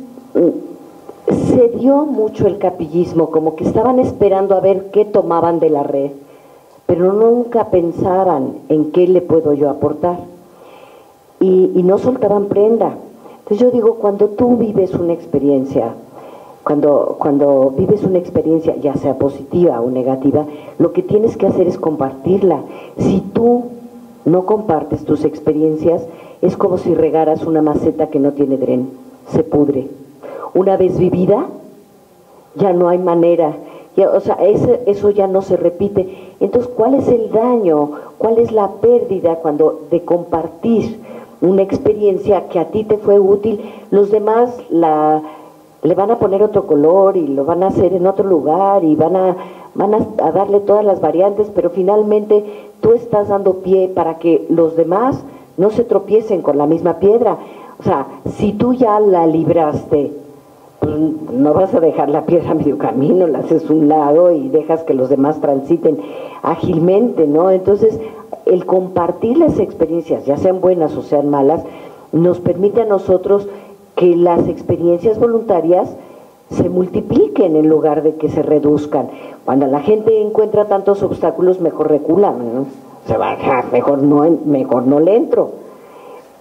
se dio mucho el capillismo, como que estaban esperando a ver qué tomaban de la red, pero nunca pensaban en qué le puedo yo aportar, y no soltaban prenda. Entonces yo digo, cuando tú vives una experiencia, cuando vives una experiencia, ya sea positiva o negativa, lo que tienes que hacer es compartirla. Si tú no compartes tus experiencias, es como si regaras una maceta que no tiene dren, se pudre. Una vez vivida, ya no hay manera, o sea, eso ya no se repite. Entonces, ¿cuál es el daño? ¿Cuál es la pérdida de compartir una experiencia que a ti te fue útil? Los demás le van a poner otro color y lo van a hacer en otro lugar y van a darle todas las variantes, pero finalmente tú estás dando pie para que los demás no se tropiecen con la misma piedra. O sea, si tú ya la libraste, pues no vas a dejar la piedra a medio camino, la haces a un lado y dejas que los demás transiten ágilmente, ¿no? Entonces, el compartir las experiencias, ya sean buenas o sean malas, nos permite a nosotros que las experiencias voluntarias se multipliquen en lugar de que se reduzcan. Cuando la gente encuentra tantos obstáculos, mejor recula, ¿no? Se va, mejor no le entro.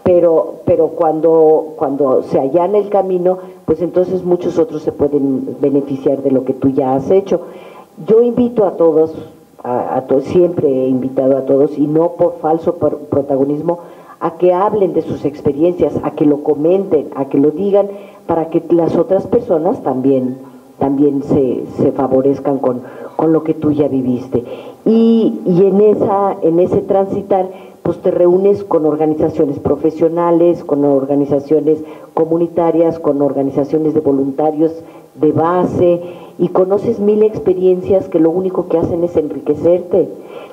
Pero cuando se allana el camino, pues entonces muchos otros se pueden beneficiar de lo que tú ya has hecho. Yo invito a todos, siempre he invitado a todos, y no por falso protagonismo, a que hablen de sus experiencias, a que lo comenten, a que lo digan, para que las otras personas también se favorezcan con lo que tú ya viviste. Y en ese transitar, pues te reúnes con organizaciones profesionales, con organizaciones comunitarias, con organizaciones de voluntarios de base, y conoces 1000 experiencias que lo único que hacen es enriquecerte.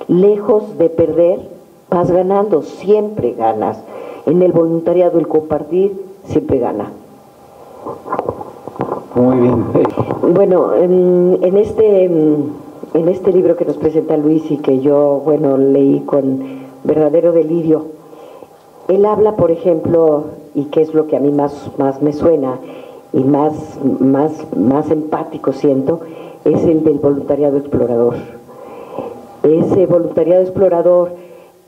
Lejos de perder, vas ganando, siempre ganas. En el voluntariado, el compartir siempre gana. Muy bien. Bueno, en este libro que nos presenta Luis y que yo, bueno, leí con verdadero delirio, él habla, por ejemplo, y que es lo que a mí más me suena y más empático siento, es el del voluntariado explorador. Ese voluntariado explorador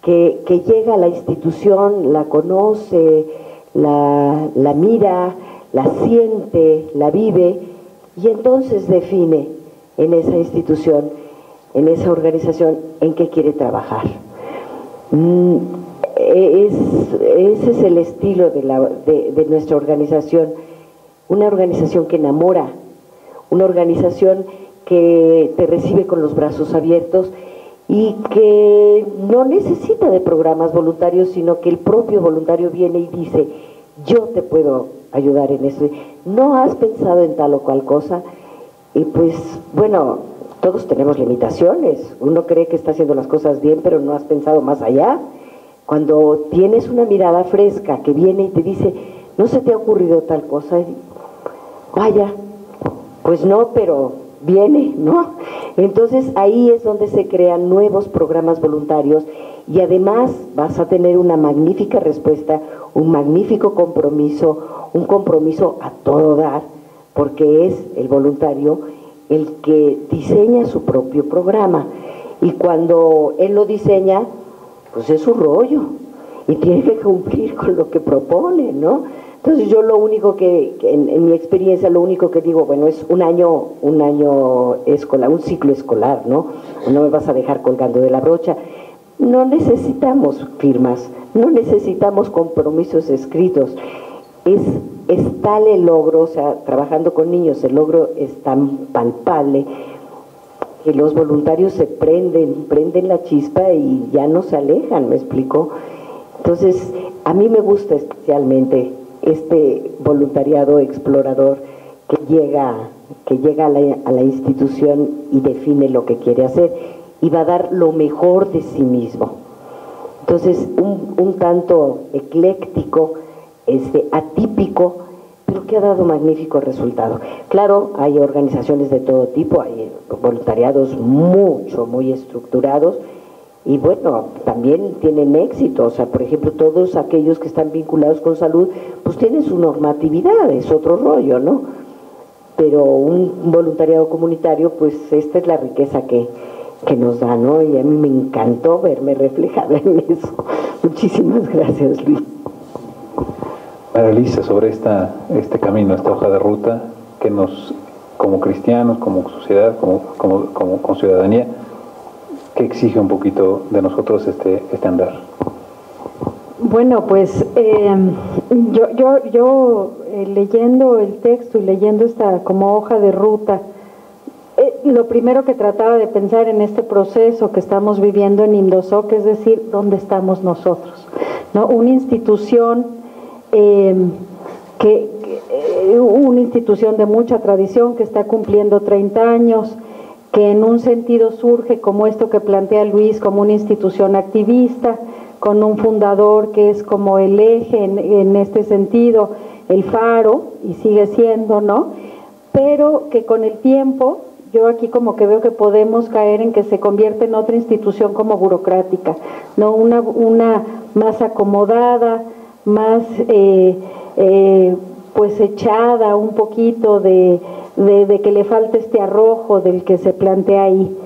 que llega a la institución, la conoce, la mira, la siente, la vive, y entonces define en esa institución, en esa organización, en qué quiere trabajar. ese es el estilo de nuestra organización, una organización que enamora, una organización que te recibe con los brazos abiertos y que no necesita de programas voluntarios, sino que el propio voluntario viene y dice, yo te puedo ayudar en eso, ¿no has pensado en tal o cual cosa? Y pues, bueno, todos tenemos limitaciones, uno cree que está haciendo las cosas bien, pero no has pensado más allá. Cuando tienes una mirada fresca que viene y te dice, ¿no se te ha ocurrido tal cosa? Y, vaya, pues no, pero viene, ¿no? Entonces ahí es donde se crean nuevos programas voluntarios y además vas a tener una magnífica respuesta, un magnífico compromiso, un compromiso a todo dar, porque es el voluntario el que diseña su propio programa y cuando él lo diseña, pues es su rollo y tiene que cumplir con lo que propone, ¿no? Entonces yo lo único que en mi experiencia, lo único que digo, bueno, es un año escolar, un ciclo escolar, ¿no? No me vas a dejar colgando de la brocha. No necesitamos firmas, no necesitamos compromisos escritos. Es tal el logro, o sea, trabajando con niños, el logro es tan palpable que los voluntarios se prenden la chispa y ya no se alejan, ¿me explico? Entonces, a mí me gusta especialmente este voluntariado explorador que llega a la institución y define lo que quiere hacer y va a dar lo mejor de sí mismo. Entonces, un tanto ecléctico, atípico, pero que ha dado magnífico resultado. Claro, hay organizaciones de todo tipo, hay voluntariados muy estructurados y bueno, también tienen éxito, o sea, por ejemplo, todos aquellos que están vinculados con salud, pues tienen su normatividad, es otro rollo, ¿no? Pero un voluntariado comunitario, pues esta es la riqueza que nos da, ¿no? Y a mí me encantó verme reflejada en eso. Muchísimas gracias, Luis. María Luisa, sobre este camino, esta hoja de ruta que nos, como cristianos, como sociedad, como ciudadanía, que exige un poquito de nosotros este andar. Bueno, pues yo leyendo el texto y leyendo esta como hoja de ruta, lo primero que trataba de pensar en este proceso que estamos viviendo en Indosoc, es decir, ¿dónde estamos nosotros? ¿No? Una institución una institución de mucha tradición que está cumpliendo 30 años, que en un sentido surge como esto que plantea Luis, como una institución activista, con un fundador que es como el eje en este sentido, el faro, y sigue siendo, ¿no? Pero que con el tiempo, yo aquí como que veo que podemos caer en que se convierte en otra institución como burocrática, ¿no? Una más acomodada, más pues echada un poquito de que le falta este arrojo del que se plantea ahí.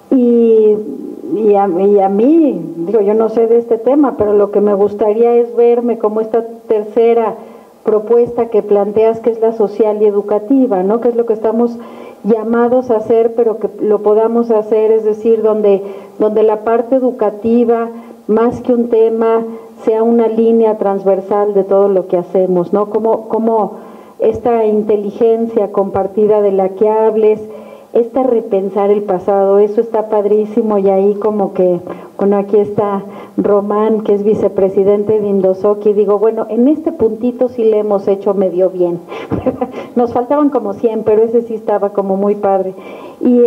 Y a mí, digo, yo no sé de este tema, pero lo que me gustaría es verme como esta tercera propuesta que planteas, que es la social y educativa, ¿no? Que es lo que estamos llamados a hacer, pero que lo podamos hacer, es decir, donde la parte educativa, más que un tema, sea una línea transversal de todo lo que hacemos, ¿no? Como esta inteligencia compartida de la que hables, esta repensar el pasado, eso está padrísimo. Y ahí como que, bueno, aquí está Román, que es vicepresidente de Indosoc, y digo, bueno, en este puntito sí le hemos hecho medio bien. Nos faltaban como 100, pero ese sí estaba como muy padre. Y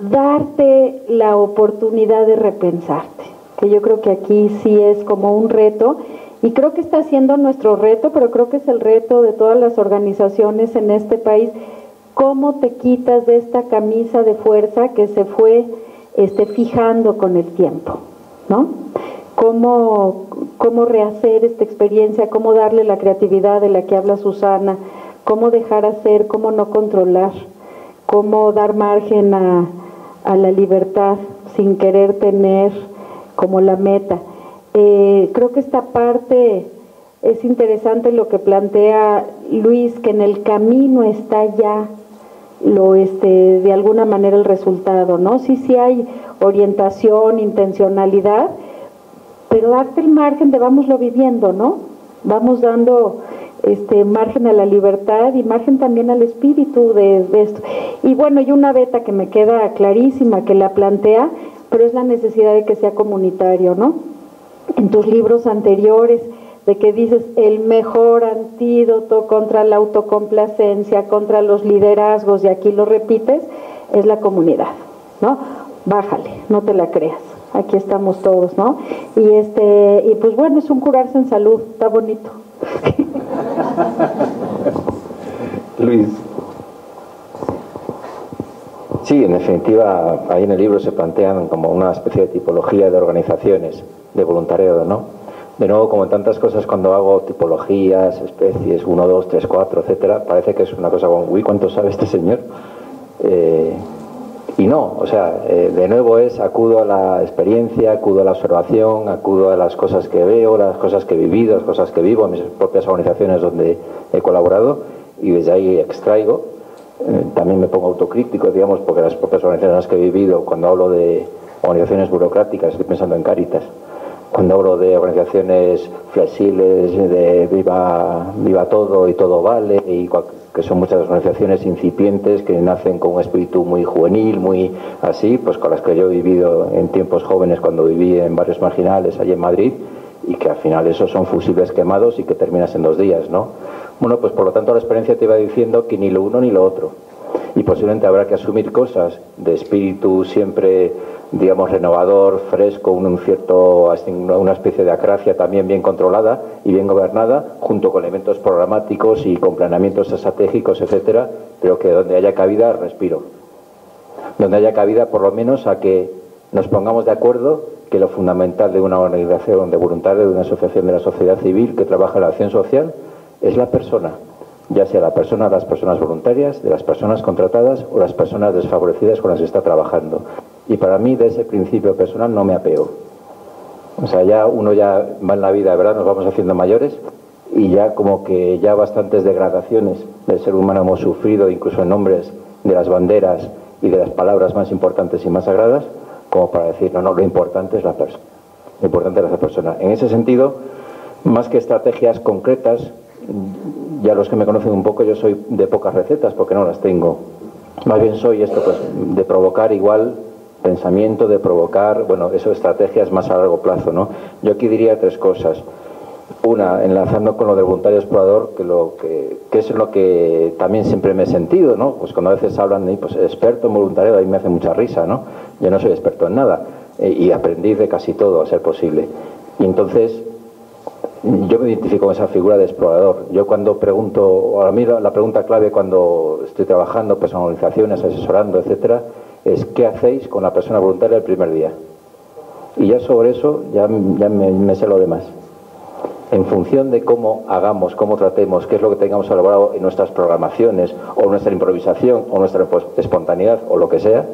darte la oportunidad de repensarte, que yo creo que aquí sí es como un reto, y creo que está siendo nuestro reto, pero creo que es el reto de todas las organizaciones en este país. ¿Cómo te quitas de esta camisa de fuerza que se fue fijando con el tiempo, ¿no? ¿Cómo rehacer esta experiencia? ¿Cómo darle la creatividad de la que habla Susana? ¿Cómo dejar hacer? ¿Cómo no controlar? ¿Cómo dar margen a la libertad sin querer tener como la meta? Creo que esta parte es interesante, lo que plantea Luis, que en el camino está ya de alguna manera el resultado, ¿no? Sí hay orientación, intencionalidad, pero darte el margen de vámoslo viviendo, ¿no? Vamos dando margen a la libertad y margen también al espíritu de esto. Y bueno, y una beta que me queda clarísima, que la plantea, pero es la necesidad de que sea comunitario, ¿no? En tus libros anteriores, de que dices el mejor antídoto contra la autocomplacencia, contra los liderazgos, y aquí lo repites, es la comunidad, ¿no? Bájale, no te la creas, aquí estamos todos, ¿no? Y pues bueno, es un curarse en salud, está bonito. Luis. Sí, en definitiva, ahí en el libro se plantean como una especie de tipología de organizaciones de voluntariado, ¿no? De nuevo, como en tantas cosas, cuando hago tipologías, especies, 1, 2, 3, 4, etcétera, parece que es una cosa como, uy, ¿cuánto sabe este señor? Y no, o sea, de nuevo acudo a la experiencia, acudo a la observación, acudo a las cosas que veo, las cosas que he vivido, las cosas que vivo en mis propias organizaciones donde he colaborado, y desde ahí extraigo. También me pongo autocrítico, digamos, porque las propias organizaciones que he vivido, cuando hablo de organizaciones burocráticas, estoy pensando en Cáritas, cuando hablo de organizaciones flexibles, de viva todo y todo vale, y que son muchas organizaciones incipientes que nacen con un espíritu muy juvenil, muy así, pues con las que yo he vivido en tiempos jóvenes cuando viví en barrios marginales allí en Madrid, y que al final esos son fusibles quemados y que terminas en 2 días, ¿no? Bueno, pues por lo tanto la experiencia te iba diciendo que ni lo uno ni lo otro, y posiblemente habrá que asumir cosas de espíritu siempre, digamos, renovador, fresco, una especie de acracia también bien controlada y bien gobernada, junto con elementos programáticos y con planeamientos estratégicos, etcétera, pero que donde haya cabida, respiro. Donde haya cabida, por lo menos, a que nos pongamos de acuerdo que lo fundamental de una organización de voluntarios, de una asociación de la sociedad civil que trabaja en la acción social, es la persona, ya sea la persona de las personas voluntarias, de las personas contratadas o las personas desfavorecidas con las que está trabajando. Y para mí, de ese principio personal no me apego. O sea, ya uno ya va en la vida, ¿verdad? Nos vamos haciendo mayores y ya como que ya bastantes degradaciones del ser humano hemos sufrido, incluso en nombres de las banderas y de las palabras más importantes y más sagradas, como para decir, no, lo importante es la persona. Lo importante es la persona. En ese sentido, más que estrategias concretas, ya los que me conocen un poco, yo soy de pocas recetas porque no las tengo. Más bien soy pues, de provocar igual pensamiento, de provocar, bueno, eso, estrategias más a largo plazo, ¿no? Yo aquí diría 3 cosas. Una, enlazando con lo del voluntario explorador, que es lo que también siempre me he sentido, ¿no? Pues cuando a veces hablan de mí, pues experto en voluntariado, ahí me hace mucha risa, ¿no? Yo no soy experto en nada, y aprendí de casi todo a ser posible. Y entonces, yo me identifico con esa figura de explorador. Yo cuando pregunto, a mí la pregunta clave cuando estoy trabajando, personalizaciones, asesorando, etcétera, es ¿qué hacéis con la persona voluntaria el primer día? Y ya sobre eso ya me sé lo demás. En función de cómo hagamos, cómo tratemos, qué es lo que tengamos elaborado en nuestras programaciones, o nuestra improvisación, o nuestra espontaneidad, o lo que sea,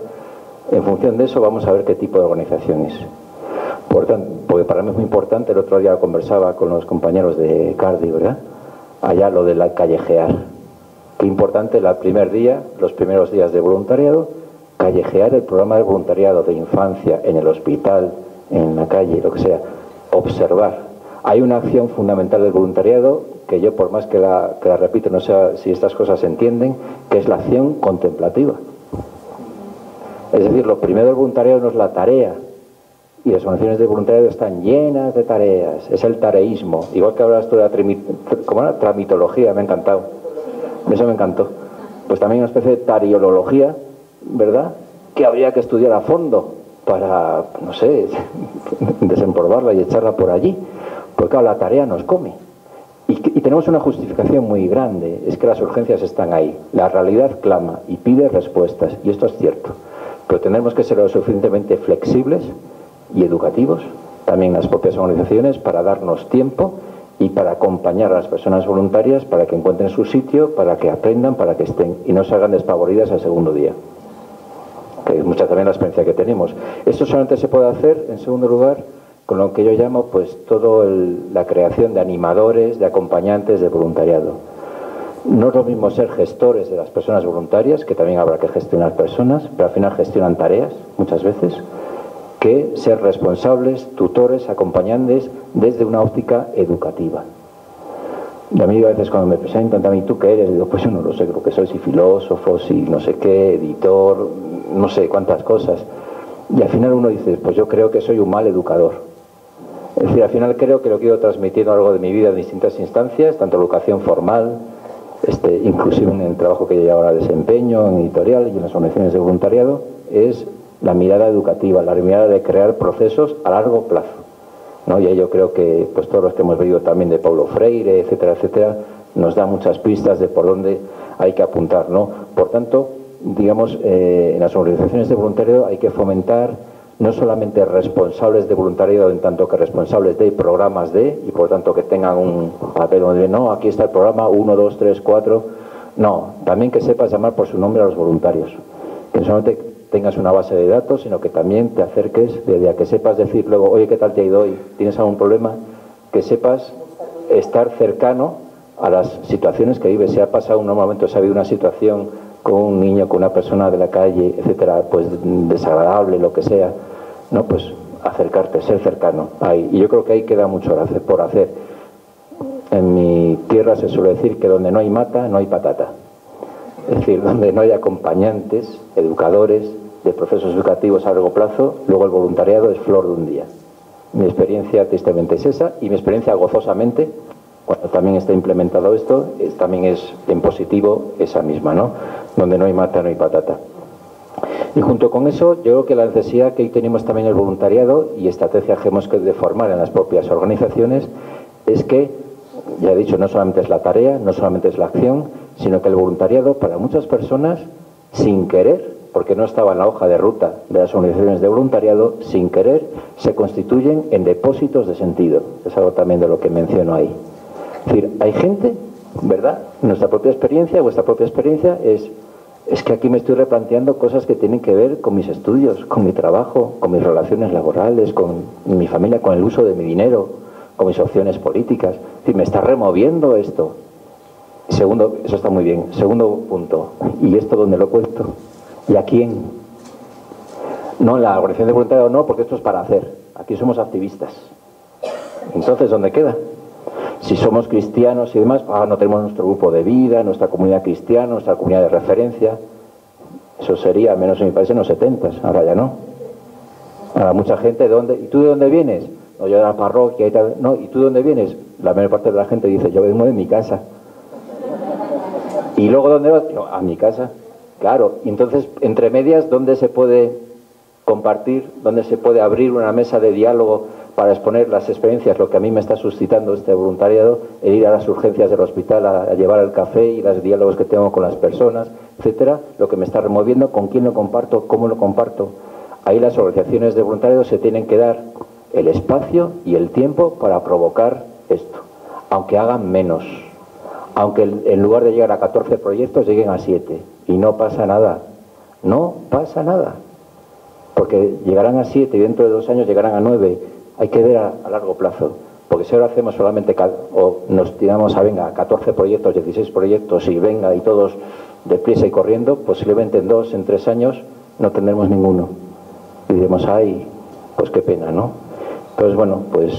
en función de eso vamos a ver qué tipo de organización es. Por tanto, porque para mí es muy importante, el otro día conversaba con los compañeros de Cardi, ¿verdad? Allá lo de la callejear. Qué importante el primer día, los primeros días de voluntariado, callejear el programa de voluntariado de infancia en el hospital, en la calle, lo que sea, observar. Hay una acción fundamental del voluntariado que yo, por más que la repito, no sé si estas cosas se entienden, que es la acción contemplativa. Es decir, lo primero del voluntariado no es la tarea, y las organizaciones de voluntariado están llenas de tareas, es el tareísmo, igual que hablas tú de la tramitología, me ha encantado, eso me encantó. Pues también una especie de tariología, ¿verdad?, que habría que estudiar a fondo para, no sé, desempolvarla y echarla por allí, porque claro, la tarea nos come. Y tenemos una justificación muy grande, es que las urgencias están ahí, la realidad clama y pide respuestas, y esto es cierto, pero tenemos que ser lo suficientemente flexibles y educativos, también las propias organizaciones, para darnos tiempo y para acompañar a las personas voluntarias para que encuentren su sitio, para que aprendan, para que estén y no salgan despavoridas al segundo día, que es mucha también la experiencia que tenemos. Esto solamente se puede hacer, en segundo lugar, con lo que yo llamo pues toda la creación de animadores, de acompañantes de voluntariado. No es lo mismo ser gestores de las personas voluntarias, que también habrá que gestionar personas, pero al final gestionan tareas muchas veces, que ser responsables, tutores, acompañantes desde una óptica educativa. Y a mí a veces cuando me presentan, también, ¿tú qué eres? Digo, pues yo no lo sé, creo que soy si filósofo, si no sé qué, editor, no sé cuántas cosas. Y al final uno dice, pues yo creo que soy un mal educador. Es decir, al final creo que lo quiero transmitir a lo largo de mi vida en distintas instancias, tanto educación formal, inclusive en el trabajo que yo ahora desempeño, en editorial y en las organizaciones de voluntariado, es la mirada educativa, la mirada de crear procesos a largo plazo, ¿no? Y ahí yo creo que pues todos los que hemos leído también de Paulo Freire, etcétera, etcétera, nos da muchas pistas de por dónde hay que apuntar, ¿no? Por tanto, digamos, en las organizaciones de voluntariado hay que fomentar no solamente responsables de voluntariado en tanto que responsables de programas de, y por tanto que tengan un papel donde no, aquí está el programa 1, 2, 3, 4, no, también que sepas llamar por su nombre a los voluntarios, que no solamente tengas una base de datos, sino que también te acerques, desde a que sepas decir luego, oye, ¿qué tal te ha ido hoy? ¿Tienes algún problema? Que sepas estar cercano a las situaciones que vives. Si ha pasado un momento, si ha habido una situación con un niño, con una persona de la calle, etcétera, pues desagradable, lo que sea, ¿no? Pues acercarte, ser cercano ahí. Y yo creo que ahí queda mucho por hacer. En mi tierra se suele decir que donde no hay mata, no hay patata. Es decir, donde no hay acompañantes, educadores, de procesos educativos a largo plazo, luego el voluntariado es flor de un día. Mi experiencia tristemente es esa, y mi experiencia gozosamente, cuando también está implementado esto, también es en positivo esa misma, ¿no? Donde no hay mata, no hay patata. Y junto con eso, yo creo que la necesidad que hoy tenemos también el voluntariado y estrategias que hemos de formar en las propias organizaciones es que, ya he dicho, no solamente es la tarea, no solamente es la acción, sino que el voluntariado para muchas personas, sin querer, porque no estaba en la hoja de ruta de las organizaciones de voluntariado, sin querer, se constituyen en depósitos de sentido. Es algo también de lo que menciono ahí. Es decir, hay gente, ¿verdad? Nuestra propia experiencia, vuestra propia experiencia es que aquí me estoy replanteando cosas que tienen que ver con mis estudios, con mi trabajo, con mis relaciones laborales, con mi familia, con el uso de mi dinero, con mis opciones políticas. Es decir, me está removiendo esto. Segundo, eso está muy bien. Segundo punto, ¿y esto dónde lo cuento? ¿Y a quién? No, en la organización de voluntariado no, porque esto es para hacer. Aquí somos activistas. Entonces, ¿dónde queda? Si somos cristianos y demás, no tenemos nuestro grupo de vida, nuestra comunidad cristiana, nuestra comunidad de referencia. Eso sería, menos en mi país, en los 70, ahora ya no. Ahora mucha gente, ¿y tú de dónde vienes? No, yo de la parroquia y tal. No, ¿y tú de dónde vienes? La mayor parte de la gente dice, yo vengo de mi casa. ¿Y luego dónde vas? No, a mi casa. Claro, y entonces, entre medias, ¿dónde se puede compartir? ¿Dónde se puede abrir una mesa de diálogo para exponer las experiencias? Lo que a mí me está suscitando este voluntariado, el ir a las urgencias del hospital a llevar el café y los diálogos que tengo con las personas, etcétera, lo que me está removiendo, con quién lo comparto, cómo lo comparto. Ahí las organizaciones de voluntariado se tienen que dar el espacio y el tiempo para provocar esto, aunque hagan menos, aunque en lugar de llegar a 14 proyectos lleguen a 7, y no pasa nada, no pasa nada, porque llegarán a 7 y dentro de 2 años llegarán a 9. Hay que ver a largo plazo, porque si ahora hacemos solamente o nos tiramos a 14 proyectos, 16 proyectos y venga y todos deprisa y corriendo, posiblemente en 2, en 3 años no tendremos ninguno y diremos, ay, pues qué pena, ¿no? Entonces, bueno, pues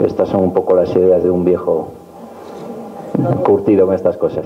estas son un poco las ideas de un viejo curtido en estas cosas.